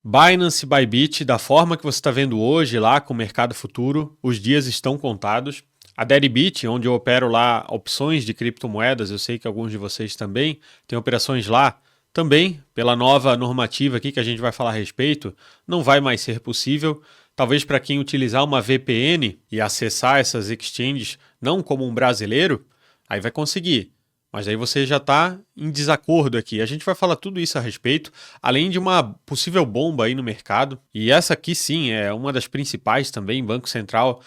Binance, Bybit, da forma que você está vendo hoje lá com o mercado futuro, os dias estão contados. A Deribit, onde eu opero lá opções de criptomoedas, eu sei que alguns de vocês também têm operações lá, também pela nova normativa aqui que a gente vai falar a respeito, não vai mais ser possível. Talvez para quem utilizar uma VPN e acessar essas exchanges não como um brasileiro, aí vai conseguir. Mas aí você já está em desacordo aqui. A gente vai falar tudo isso a respeito, além de uma possível bomba aí no mercado. E essa aqui sim é uma das principais também, Banco Central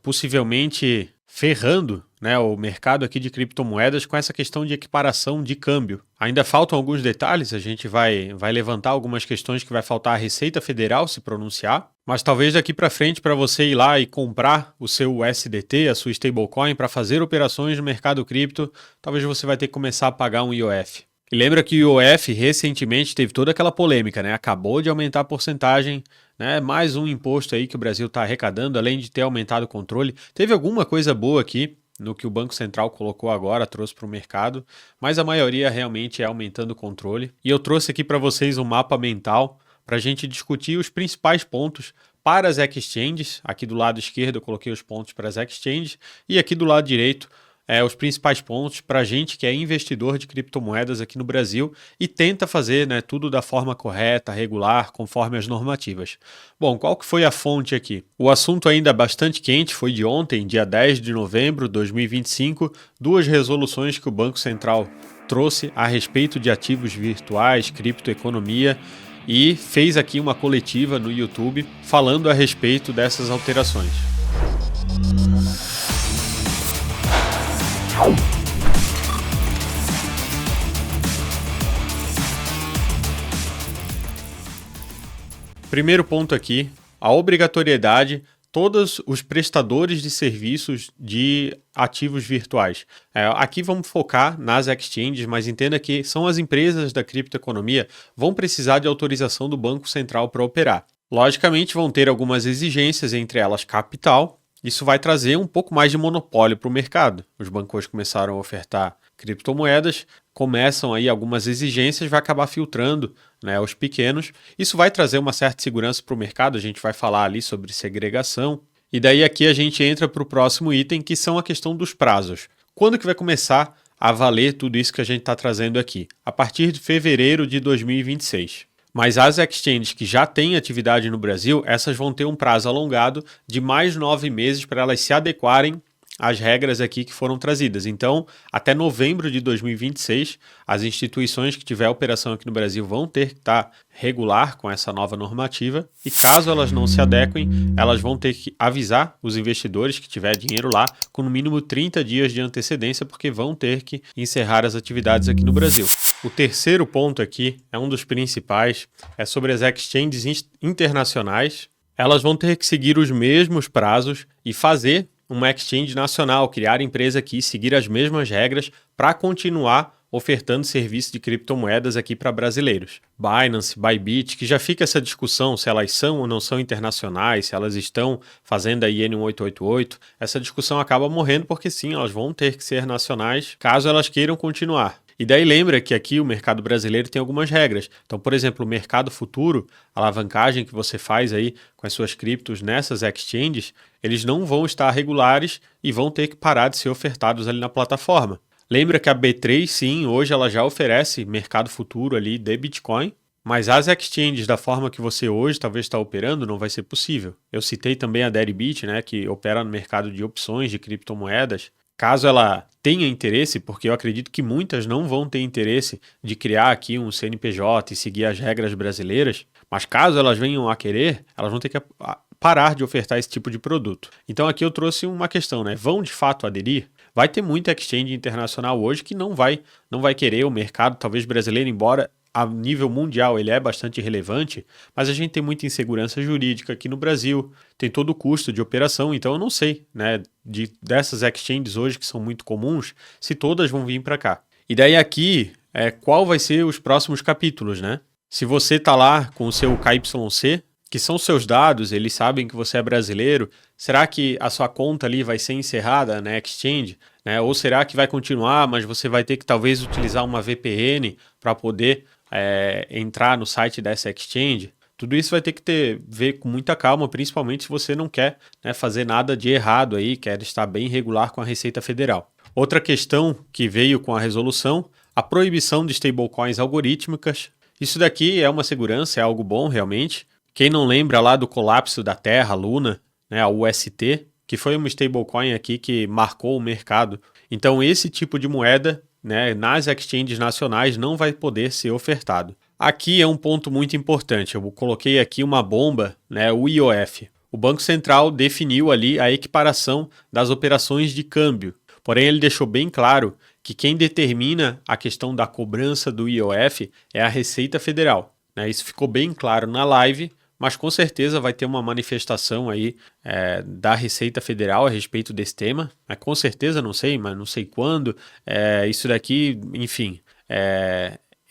possivelmente ferrando, né, o mercado aqui de criptomoedas com essa questão de equiparação de câmbio. Ainda faltam alguns detalhes, a gente vai levantar algumas questões que vai faltar a Receita Federal se pronunciar, mas talvez daqui para frente para você ir lá e comprar o seu USDT, a sua stablecoin, para fazer operações no mercado cripto, talvez você vai ter que começar a pagar um IOF. E lembra que o IOF recentemente teve toda aquela polêmica, né? Acabou de aumentar a porcentagem, né? Mais um imposto aí que o Brasil está arrecadando, além de ter aumentado o controle. Teve alguma coisa boa aqui no que o Banco Central colocou agora, trouxe para o mercado, mas a maioria realmente é aumentando o controle. E eu trouxe aqui para vocês um mapa mental para a gente discutir os principais pontos para as exchanges. Aqui do lado esquerdo eu coloquei os pontos para as exchanges e aqui do lado direito os principais pontos para a gente que é investidor de criptomoedas aqui no Brasil e tenta fazer, né, tudo da forma correta, regular, conforme as normativas. Bom, qual que foi a fonte aqui? O assunto ainda bastante quente foi de ontem, dia 10 de novembro de 2025, duas resoluções que o Banco Central trouxe a respeito de ativos virtuais, criptoeconomia, e fez aqui uma coletiva no YouTube falando a respeito dessas alterações. Primeiro ponto aqui, a obrigatoriedade, todos os prestadores de serviços de ativos virtuais. Aqui vamos focar nas exchanges, mas entenda que são as empresas da criptoeconomia vão precisar de autorização do Banco Central para operar. Logicamente vão ter algumas exigências, entre elas capital. Isso vai trazer um pouco mais de monopólio para o mercado. Os bancos começaram a ofertar criptomoedas, começam aí algumas exigências, vai acabar filtrando, né, os pequenos. Isso vai trazer uma certa segurança para o mercado, a gente vai falar ali sobre segregação. E daí aqui a gente entra para o próximo item, que são a questão dos prazos. Quando que vai começar a valer tudo isso que a gente está trazendo aqui? A partir de fevereiro de 2026. Mas as exchanges que já têm atividade no Brasil, essas vão ter um prazo alongado de mais 9 meses para elas se adequarem às regras aqui que foram trazidas. Então, até novembro de 2026, as instituições que tiver operação aqui no Brasil vão ter que estar regular com essa nova normativa e caso elas não se adequem, elas vão ter que avisar os investidores que tiver dinheiro lá com no mínimo 30 dias de antecedência porque vão ter que encerrar as atividades aqui no Brasil. O terceiro ponto aqui é um dos principais, é sobre as exchanges internacionais. Elas vão ter que seguir os mesmos prazos e fazer uma exchange nacional, criar empresa aqui, seguir as mesmas regras para continuar ofertando serviço de criptomoedas aqui para brasileiros. Binance, Bybit, que já fica essa discussão se elas são ou não são internacionais, se elas estão fazendo a IN 1888, essa discussão acaba morrendo porque sim, elas vão ter que ser nacionais caso elas queiram continuar. E daí lembra que aqui o mercado brasileiro tem algumas regras. Então, por exemplo, o mercado futuro, a alavancagem que você faz aí com as suas criptos nessas exchanges, eles não vão estar regulares e vão ter que parar de ser ofertados ali na plataforma. Lembra que a B3, sim, hoje ela já oferece mercado futuro ali de Bitcoin, mas as exchanges da forma que você hoje talvez está operando não vai ser possível. Eu citei também a Deribit, né, que opera no mercado de opções de criptomoedas. Caso ela tenha interesse, porque eu acredito que muitas não vão ter interesse de criar aqui um CNPJ e seguir as regras brasileiras, mas caso elas venham a querer, elas vão ter que parar de ofertar esse tipo de produto. Então aqui eu trouxe uma questão, né? Vão de fato aderir? Vai ter muita exchange internacional hoje que não vai querer o mercado, talvez brasileiro, embora a nível mundial ele é bastante relevante, mas a gente tem muita insegurança jurídica aqui no Brasil, tem todo o custo de operação, então eu não sei, né, dessas exchanges hoje que são muito comuns, se todas vão vir para cá. E daí aqui, qual vai ser os próximos capítulos, né? Se você está lá com o seu KYC, que são seus dados, eles sabem que você é brasileiro, será que a sua conta ali vai ser encerrada na exchange? Né? Ou será que vai continuar, mas você vai ter que talvez utilizar uma VPN para poder entrar no site dessa exchange? Tudo isso vai ter que ver com muita calma, principalmente se você não quer, né, fazer nada de errado aí, quer estar bem regular com a Receita Federal. Outra questão que veio com a resolução, a proibição de stablecoins algorítmicas. Isso daqui é uma segurança, é algo bom realmente. Quem não lembra lá do colapso da Terra, Luna, né, a UST, que foi uma stablecoin aqui que marcou o mercado. Então esse tipo de moeda, né, nas exchanges nacionais não vai poder ser ofertado. Aqui é um ponto muito importante, eu coloquei aqui uma bomba, né, o IOF. O Banco Central definiu ali a equiparação das operações de câmbio, porém ele deixou bem claro que quem determina a questão da cobrança do IOF é a Receita Federal, né? Isso ficou bem claro na live, mas com certeza vai ter uma manifestação aí da Receita Federal a respeito desse tema. Com certeza, não sei, mas não sei quando. Isso daqui, enfim,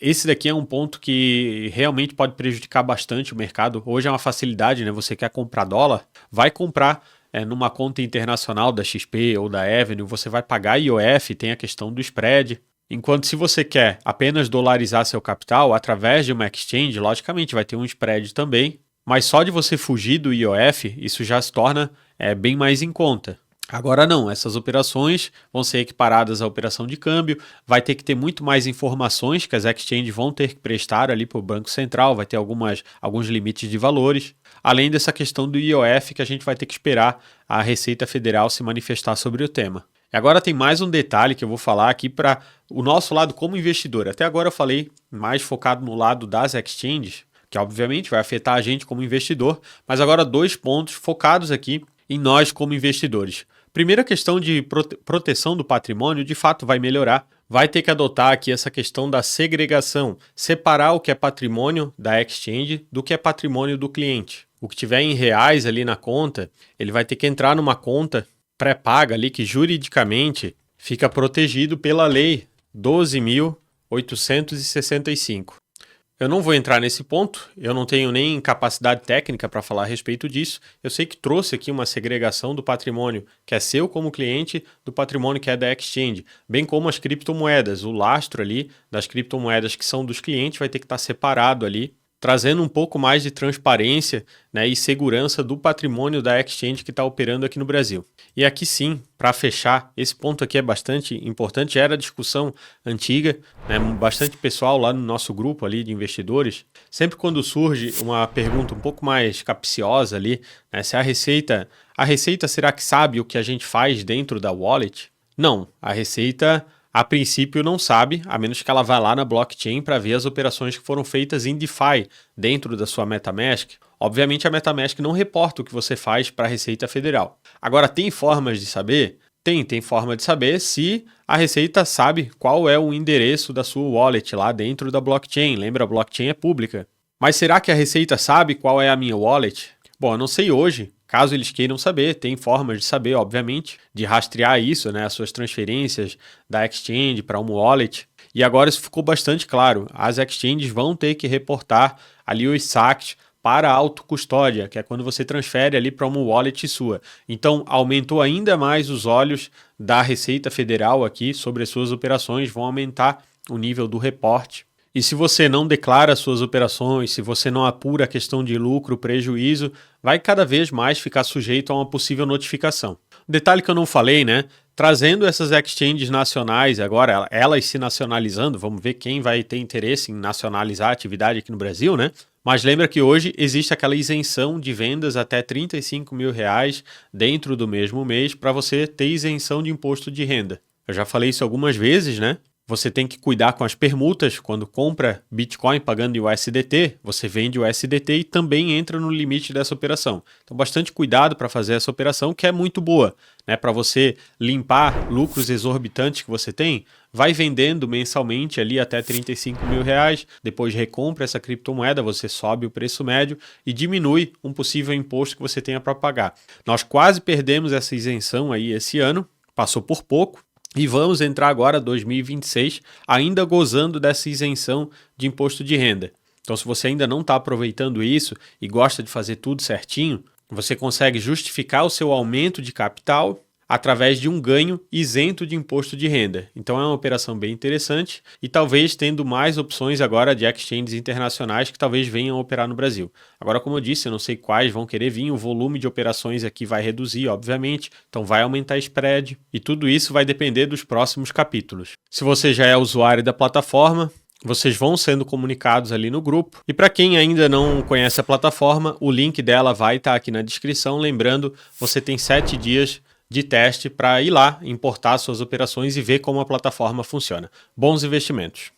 esse daqui é um ponto que realmente pode prejudicar bastante o mercado. Hoje é uma facilidade, né? Você quer comprar dólar, vai comprar numa conta internacional da XP ou da Avenue, você vai pagar IOF, tem a questão do spread. Enquanto se você quer apenas dolarizar seu capital através de uma exchange, logicamente vai ter um spread também, mas só de você fugir do IOF, isso já se torna bem mais em conta. Agora não, essas operações vão ser equiparadas à operação de câmbio, vai ter que ter muito mais informações que as exchanges vão ter que prestar ali para o Banco Central, vai ter alguns limites de valores, além dessa questão do IOF que a gente vai ter que esperar a Receita Federal se manifestar sobre o tema. E agora tem mais um detalhe que eu vou falar aqui para o nosso lado como investidor. Até agora eu falei mais focado no lado das exchanges, que obviamente vai afetar a gente como investidor, mas agora 2 pontos focados aqui em nós como investidores. Primeira questão de proteção do patrimônio, de fato vai melhorar. Vai ter que adotar aqui essa questão da segregação, separar o que é patrimônio da exchange do que é patrimônio do cliente. O que tiver em reais ali na conta, ele vai ter que entrar numa conta pré-paga ali que juridicamente fica protegido pela lei 12.865. Eu não vou entrar nesse ponto, eu não tenho nem capacidade técnica para falar a respeito disso. Eu sei que trouxe aqui uma segregação do patrimônio que é seu como cliente, do patrimônio que é da exchange, bem como as criptomoedas. O lastro ali das criptomoedas que são dos clientes vai ter que estar separado ali, trazendo um pouco mais de transparência, né, e segurança do patrimônio da exchange que está operando aqui no Brasil. E aqui sim, para fechar, esse ponto aqui é bastante importante, era discussão antiga, né, bastante pessoal lá no nosso grupo ali de investidores. Sempre quando surge uma pergunta um pouco mais capciosa ali, né, se a Receita será que sabe o que a gente faz dentro da wallet? Não, a Receita a princípio não sabe, a menos que ela vá lá na blockchain para ver as operações que foram feitas em DeFi dentro da sua MetaMask. Obviamente a MetaMask não reporta o que você faz para a Receita Federal. Agora, tem formas de saber? Tem forma de saber se a Receita sabe qual é o endereço da sua wallet lá dentro da blockchain. Lembra, a blockchain é pública. Mas será que a Receita sabe qual é a minha wallet? Bom, eu não sei hoje. Caso eles queiram saber, tem formas de saber, obviamente, de rastrear isso, né, as suas transferências da exchange para uma wallet. E agora isso ficou bastante claro. As exchanges vão ter que reportar ali os saques para a autocustódia, que é quando você transfere ali para uma wallet sua. Então, aumentou ainda mais os olhos da Receita Federal aqui sobre as suas operações, vão aumentar o nível do reporte. E se você não declara suas operações, se você não apura a questão de lucro, prejuízo, vai cada vez mais ficar sujeito a uma possível notificação. Detalhe que eu não falei, né? Trazendo essas exchanges nacionais agora, elas se nacionalizando, vamos ver quem vai ter interesse em nacionalizar a atividade aqui no Brasil, né? Mas lembra que hoje existe aquela isenção de vendas até R$35 mil dentro do mesmo mês para você ter isenção de imposto de renda. Eu já falei isso algumas vezes, né? Você tem que cuidar com as permutas. Quando compra Bitcoin pagando em USDT, você vende o USDT e também entra no limite dessa operação. Então, bastante cuidado para fazer essa operação, que é muito boa, né? Para você limpar lucros exorbitantes que você tem, vai vendendo mensalmente ali até R$35 mil, depois recompra essa criptomoeda, você sobe o preço médio e diminui um possível imposto que você tenha para pagar. Nós quase perdemos essa isenção aí esse ano, passou por pouco. E vamos entrar agora, 2026, ainda gozando dessa isenção de imposto de renda. Então, se você ainda não está aproveitando isso e gosta de fazer tudo certinho, você consegue justificar o seu aumento de capital, através de um ganho isento de imposto de renda. Então é uma operação bem interessante e talvez tendo mais opções agora de exchanges internacionais que talvez venham a operar no Brasil. Agora, como eu disse, eu não sei quais vão querer vir, o volume de operações aqui vai reduzir, obviamente, então vai aumentar spread e tudo isso vai depender dos próximos capítulos. Se você já é usuário da plataforma, vocês vão sendo comunicados ali no grupo. E para quem ainda não conhece a plataforma, o link dela vai estar aqui na descrição. Lembrando, você tem 7 dias de teste para ir lá, importar suas operações e ver como a plataforma funciona. Bons investimentos!